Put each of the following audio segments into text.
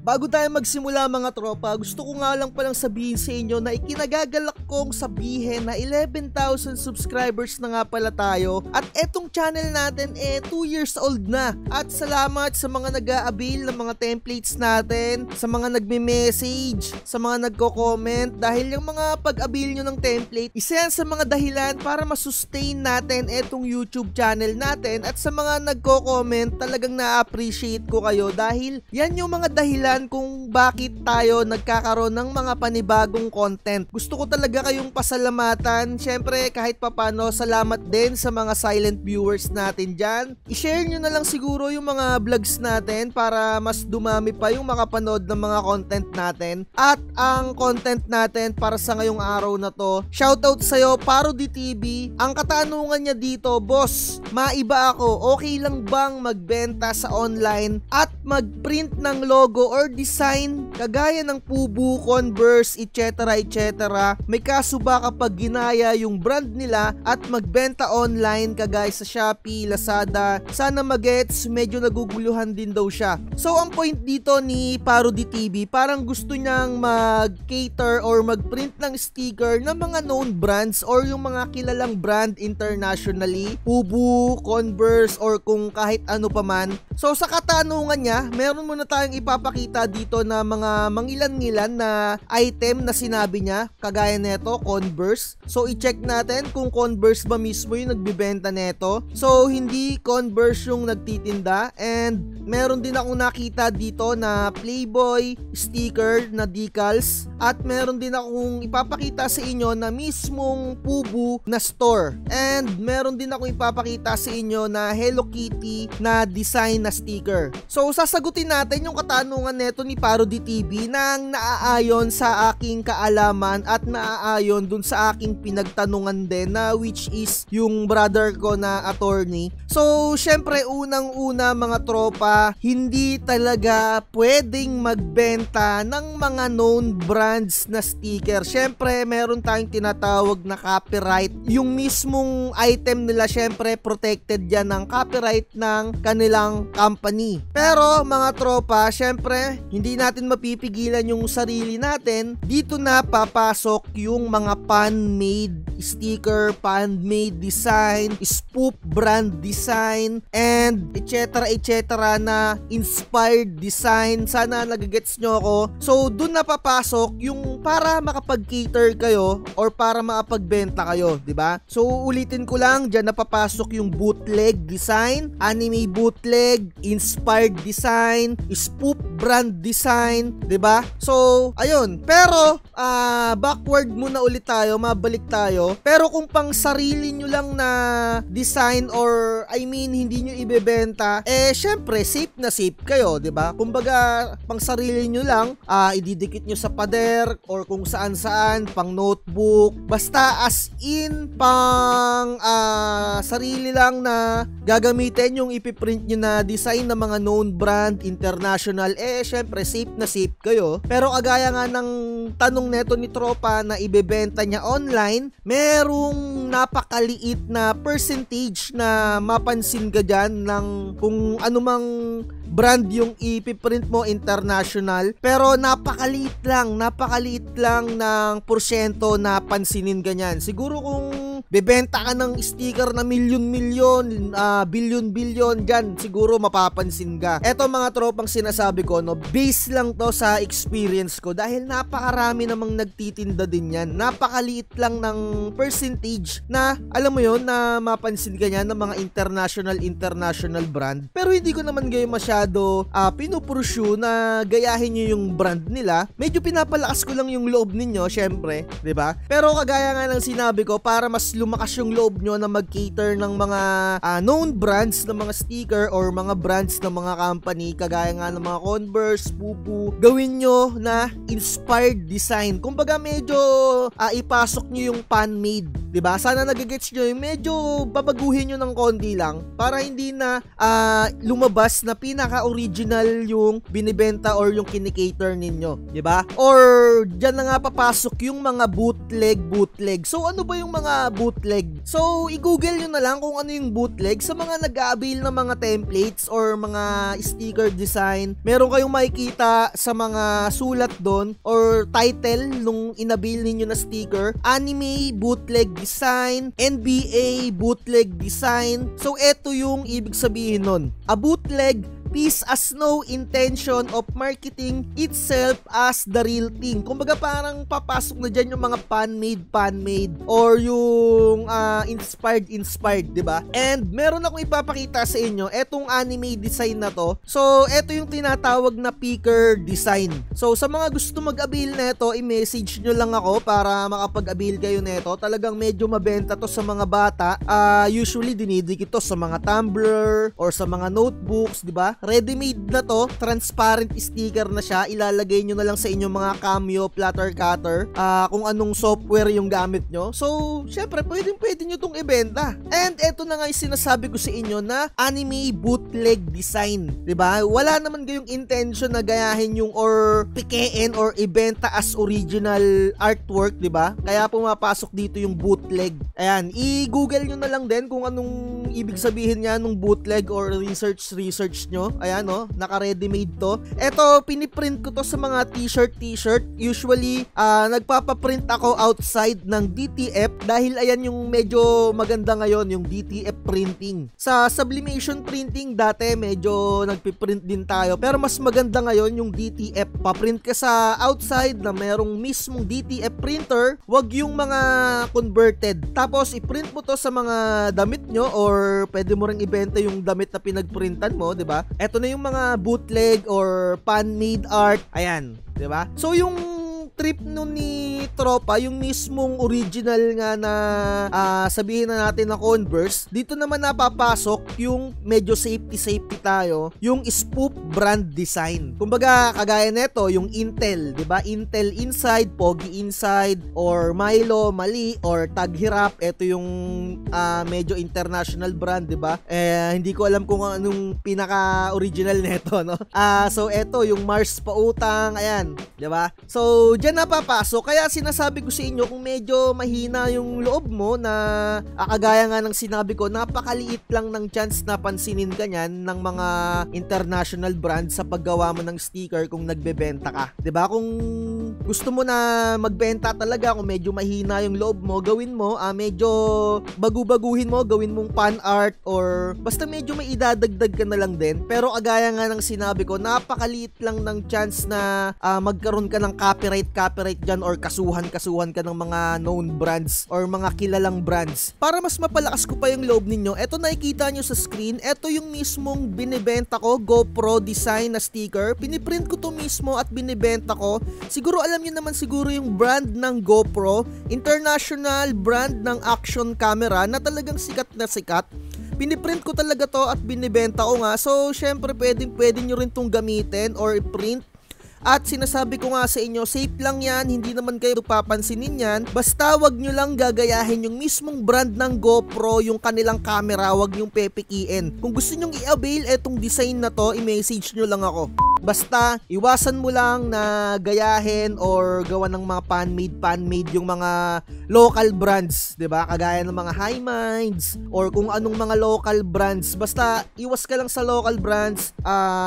Bago tayo magsimula mga tropa, gusto ko nga lang palang sabihin sa inyo na ikinagagalak kong sabihin na 11,000 subscribers na nga pala tayo at etong channel natin 2 years old na. At salamat sa mga nag-a-avail ng mga templates natin, sa mga nagme-message, sa mga nagko-comment, dahil yung mga pag-avail nyo ng template, isa yan sa mga dahilan para masustain natin etong YouTube channel natin. At sa mga nagko-comment, talagang na-appreciate ko kayo dahil yan yung mga dahilan kung bakit tayo nagkakaroon ng mga panibagong content. Gusto ko talaga kayong pasalamatan. Syempre kahit papano, salamat din sa mga silent viewers natin dyan. I-share nyo na lang siguro yung mga vlogs natin para mas dumami pa yung makapanood ng mga content natin. At ang content natin para sa ngayong araw na to, shoutout sa'yo Parody TV. Ang katanungan niya dito, boss, maiba ako, okay lang bang magbenta sa online at magprint ng logo or design kagaya ng Pubu, Converse, etc. etc. May kaso ba kapag ginaya yung brand nila at magbenta online kagaya sa Shopee, Lazada? Sana magets, medyo naguguluhan din daw siya. So ang point dito ni Parody TV, parang gusto niyang mag-cater or mag-print ng sticker ng mga known brands or yung mga kilalang brand internationally, Pubu, Converse, or kung kahit ano pa man. So sa katanungan niya, meron muna tayong ipapakita dito na mga mangilan-ngilan na item na sinabi niya, kagaya neto, Converse. So i-check natin kung Converse ba mismo yung nagbibenta neto. So hindi Converse yung nagtitinda, and meron din akong nakita dito na Playboy sticker na decals, at meron din akong ipapakita sa inyo na mismong Pubu na store, and meron din akong ipapakita sa inyo na Hello Kitty na design na sticker. So sasagutin natin yung katanungan neto ni Parody TV nang naaayon sa aking kaalaman at naaayon dun sa aking pinagtanungan din, na which is yung brother ko na attorney. So syempre unang-una mga tropa, hindi talaga pwedeng magbenta ng mga known brands na sticker. Syempre meron tayong tinatawag na copyright. Yung mismong item nila syempre protected yan ng copyright ng kanilang company. Pero mga tropa, syempre hindi natin mapipigilan yung sarili natin. Dito na papasok yung mga fan-made sticker, fan-made design, spoof brand design, and etc. etc. na inspired design. Sana nagagets nyo ako. So dun na papasok yung para makapag-cater kayo or para makapagbenta kayo, di ba? So ulitin ko lang, dyan na papasok yung bootleg design, anime bootleg, inspired design, spoof brand design, 'di ba? So, ayun. Pero backward muna ulit tayo, mabalik tayo. Pero kung pang sarili nyo lang na design or hindi nyo ibebenta, syempre safe na safe kayo, 'di ba? Kumbaga, pang sarili nyo lang, ididikit nyo sa pader or kung saan-saan, pang notebook, basta as in pang sarili lang na gagamitin yung ipiprint nyo na design ng mga known brand international, syempre safe na safe kayo. Pero kagaya nga ng tanong neto ni tropa na ibebenta niya online, merong napakaliit na percentage na mapansin ka dyan ng kung anumang brand yung ipiprint mo international, pero napakaliit lang ng porsyento na pansinin ganyan. Siguro kung bebenta ka ng sticker na milyon-milyon, bilyon-bilyon, dyan siguro mapapansin ka. Eto mga tropang sinasabi ko, no, base lang to sa experience ko dahil napakarami namang nagtitinda din yan. Napakaliit lang ng percentage na, alam mo yon, na mapansin ka yan ng mga international brand. Pero hindi ko naman gayon masyado pinupursue na gayahin nyo yung brand nila. Medyo pinapalakas ko lang yung loob ninyo, syempre, 'di ba? Pero kagaya nga ng sinabi ko, para mas lumakas yung loob nyo na mag-cater ng mga known brands ng mga sticker or mga brands ng mga company, kagaya nga ng mga Converse, Pubu, gawin nyo na inspired design. Kumbaga medyo ipasok nyo yung fan-made 'Diba? Sana nagigets nyo yung medyo babaguhin nyo ng konti lang para hindi na lumabas na pinaka-original yung binibenta or yung kinikater ninyo. 'Diba? Or dyan na nga papasok yung mga bootleg. So ano ba yung mga bootleg? So i-google nyo na lang kung ano yung bootleg sa mga nag-a-avail ng mga templates or mga sticker design. Meron kayong makikita sa mga sulat doon or title nung inabil ninyo na sticker, anime bootleg design, NBA bootleg design. So eto yung ibig sabihin nun. A bootleg piece has no intention of marketing itself as the real thing. Kumbaga parang papasok na dyan yung mga fan-made or yung inspired, diba? And meron akong ipapakita sa inyo, etong anime design na to. So, eto yung tinatawag na picker design. So, sa mga gusto mag-avail neto, i-message nyo lang ako para makapag-avail kayo neto. Talagang medyo mabenta to sa mga bata. Usually, dinidikit to sa mga tumbler or sa mga notebooks, diba? Ready-made na to, transparent sticker na siya, ilalagay nyo na lang sa inyong mga Cameo, Platter Cutter, kung anong software yung gamit nyo. So, syempre, pwede nyo tong ibenta. And eto na nga yung sinasabi ko sa inyo na anime bootleg design. Diba? Wala naman kayong intention na gayahin yung or pikein or ibenta as original artwork, diba? Kaya pumapasok dito yung bootleg. Ayan, i-google nyo na lang din kung anong ibig sabihin niya nung bootleg or research nyo. Ayan, no, naka-ready-made to. Eto, piniprint ko to sa mga t-shirt. Usually, nagpapaprint ako outside ng DTF dahil ayan yung medyo maganda ngayon, yung DTF printing. Sa sublimation printing, dati medyo nagpiprint din tayo. Pero mas maganda ngayon yung DTF. Paprint ka sa outside na merong mismong DTF printer, wag yung mga converted. Tapos, i-print mo to sa mga damit nyo or pwede mo ring ibenta yung damit na pinagprintan mo, diba? Eto na yung mga bootleg or fan-made art. Ayan, 'di ba? So yung trip nun ni Tropa, yung mismong original nga na sabihin na natin na Converse, dito naman napapasok yung medyo safety tayo, yung spoof brand design. Kumbaga kagaya neto, yung Intel, 'di ba? Intel inside, Pogi inside, or Milo, mali, or Taghirap, ito yung medyo international brand, 'di ba? Hindi ko alam kung anong pinaka original neto, no? So eto yung Mars Pautang, ayan, 'di ba? So diyan napapasok. Kaya sinasabi ko sa inyo kung medyo mahina yung loob mo na kagaya nga ng sinabi ko, napakaliit lang ng chance na pansinin ka niyan ng mga international brand sa paggawa mo ng sticker kung nagbebenta ka. 'Di ba? Kung gusto mo na magbenta talaga, kung medyo mahina yung loob mo, gawin mo, medyo baguhin mo, gawin mong fan art or basta medyo may idadagdag ka na lang din. Pero kagaya nga ng sinabi ko, napakaliit lang ng chance na magkaroon ka ng copyright dyan or kasuhan ka ng mga known brands or mga kilalang brands. Para mas mapalakas ko pa yung loob ninyo, eto nakikita nyo sa screen, eto yung mismong binibenta ko, GoPro design na sticker. Piniprint ko to mismo at binibenta ko. Siguro alam nyo naman siguro yung brand ng GoPro, international brand ng action camera na talagang sikat na sikat. Piniprint ko talaga to at binibenta ko nga. So syempre pwede nyo rin tong gamitin or i-print. At sinasabi ko nga sa inyo, safe lang yan, hindi naman kayo papansinin yan. Basta wag nyo lang gagayahin yung mismong brand ng GoPro, yung kanilang camera, wag nyong pepekiin. Kung gusto nyong i-avail etong design na to, i-message nyo lang ako. Basta, iwasan mo lang na gayahin or gawa ng mga fan-made yung mga local brands, 'di ba? Kagaya ng mga High Minds or kung anong mga local brands. Basta, iwas ka lang sa local brands.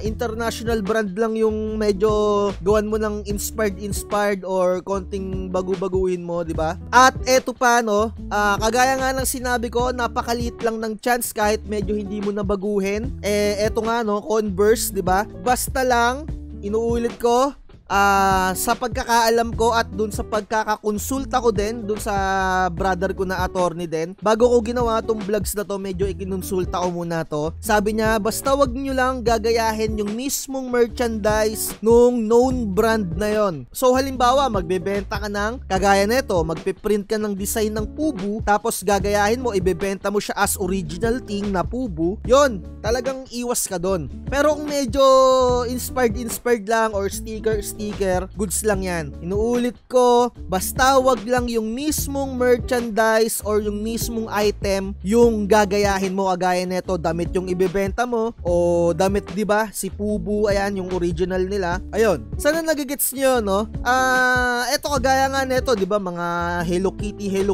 International brand lang yung medyo gawan mo ng inspired or konting baguhin mo, 'di ba? At eto pa, no, kagaya nga ng sinabi ko, napakaliit lang ng chance kahit medyo hindi mo na baguhin. Eto nga, no, Converse, 'di ba? Basta lang, inuulit ko, sa pagkakaalam ko at dun sa pagkakakonsulta ko din dun sa brother ko na attorney din, bago ko ginawa tong vlogs na to, medyo ikinonsulta ko muna to. Sabi niya, basta wag nyo lang gagayahin yung mismong merchandise nung known brand na yon. So halimbawa, magbebenta ka ng kagaya neto, magpiprint ka ng design ng Pubu, tapos gagayahin mo, ibebenta mo siya as original thing na Pubu, yon, talagang iwas ka doon. Pero kung medyo inspired lang or sticker sticker, goods lang yan. Inuulit ko, basta wag lang yung mismong merchandise or yung mismong item yung gagayahin mo, kagaya neto, damit yung ibebenta mo o damit, di ba? Si Pubu, ayan yung original nila. Ayun. Sana nagigets nyo, no? Eto kagaya nga neto, di ba? Mga Hello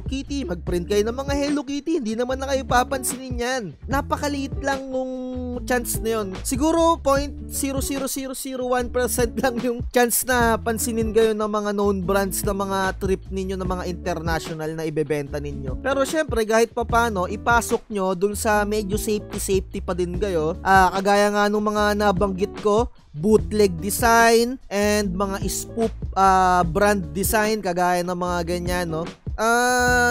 Kitty, mag-print kayo ng mga Hello Kitty, hindi naman na kayo papansinin yan. Napakaliit lang nung chance na yun. Siguro 0.00001% lang yung chance na pansinin kayo ng mga known brands na mga trip ninyo, na mga international na ibebenta ninyo. Pero syempre, kahit papano, ipasok nyo dun sa medyo safety pa din kayo. Kagaya nga nung mga nabanggit ko, bootleg design and mga spoof brand design, kagaya ng mga ganyan, no?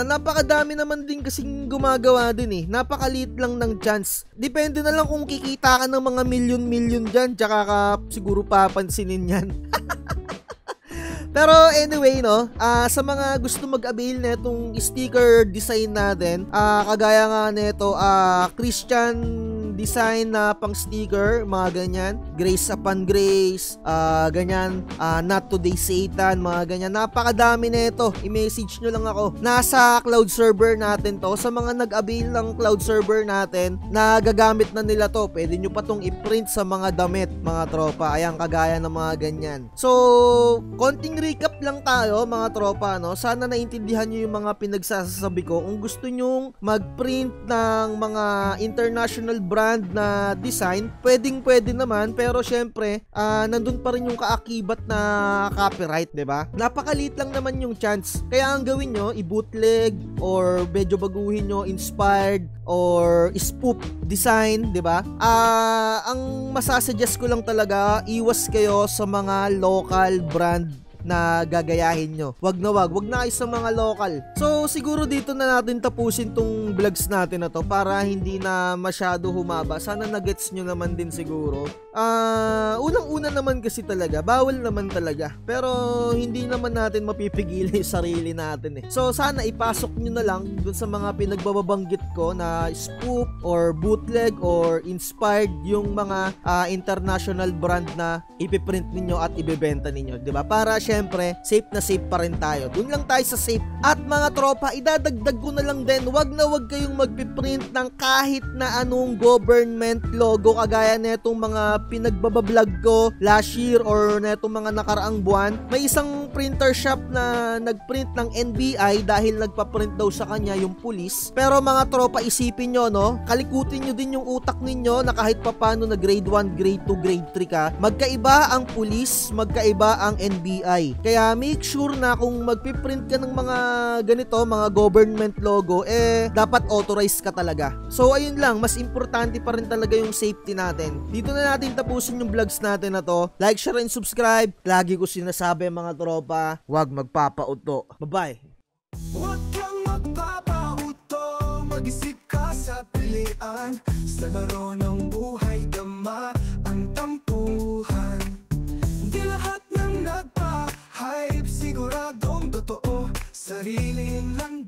Napakadami naman din kasing gumagawa din eh. Napakaliit lang ng chance. Depende na lang kung kikita ka ng mga milyon dyan, tsaka ka siguro papansinin yan. Pero anyway, no, sa mga gusto mag-avail na itong sticker design natin, kagaya nga nito, Christian design na pang sticker, mga ganyan, Grace Upon Grace, ganyan, Not Today Satan, mga ganyan. Napakadami nito. I-message nyo lang ako. Nasa cloud server natin to. Sa mga nag-avail ng cloud server natin, nagagamit na nila to. Pwede nyo pa tong i-print sa mga damit, mga tropa. Ayan, kagaya ng mga ganyan. So, konting recap lang tayo, mga tropa, no? Sana naintindihan nyo yung mga pinagsasabi ko. Kung gusto nyong mag-print ng mga international brand na design, pwede naman, pero syempre, nandun pa rin yung kaakibat na copyright, 'di ba? Napakaliit lang naman yung chance. Kaya ang gawin nyo, i-bootleg or medyo baguhin nyo, inspired or spoof design, 'di ba? Ang masasuggest ko lang talaga, iwas kayo sa mga local brand na gagayahin nyo. Wag na kayo sa mga local. So siguro dito na natin tapusin tong vlogs natin na to para hindi na masyado humaba. Sana nagets nyo naman din siguro. Unang-una naman kasi talaga, bawal naman talaga. Pero hindi naman natin mapipigilan yung sarili natin eh. So sana ipasok nyo na lang dun sa mga pinagbabanggit ko na spoof or bootleg or inspired yung mga international brand na ipiprint ninyo at ibebenta ninyo, 'di ba? Para syempre, safe na safe pa rin tayo. Doon lang tayo sa safe. At mga tropa, idadagdag ko na lang din, wag kayong magpiprint ng kahit na anong government logo, kagaya netong mga pinagbabablog ko last year or netong mga nakaraang buwan. May isang printer shop na nagprint ng NBI dahil nagpaprint daw sa kanya yung pulis. Pero mga tropa, isipin nyo, no? Kalikutin nyo din yung utak ninyo na kahit papano na grade 1, grade 2, grade 3 ka, magkaiba ang pulis, magkaiba ang NBI. Kaya make sure na kung magpiprint ka ng mga ganito, mga government logo, dapat authorized ka talaga. So ayun lang, mas importante pa rin talaga yung safety natin. Dito na natin tapusin yung vlogs natin na to. Like, share, and subscribe. Lagi ko sinasabi, mga tropa, huwag magpapauto. Bye-bye. Huwag kang magpapauto, mag-isip ka sa pilian. Sa laro ng buhay, dama ang tampuhan. Di lahat ng nagpa-hype, siguradong totoo, sariling lang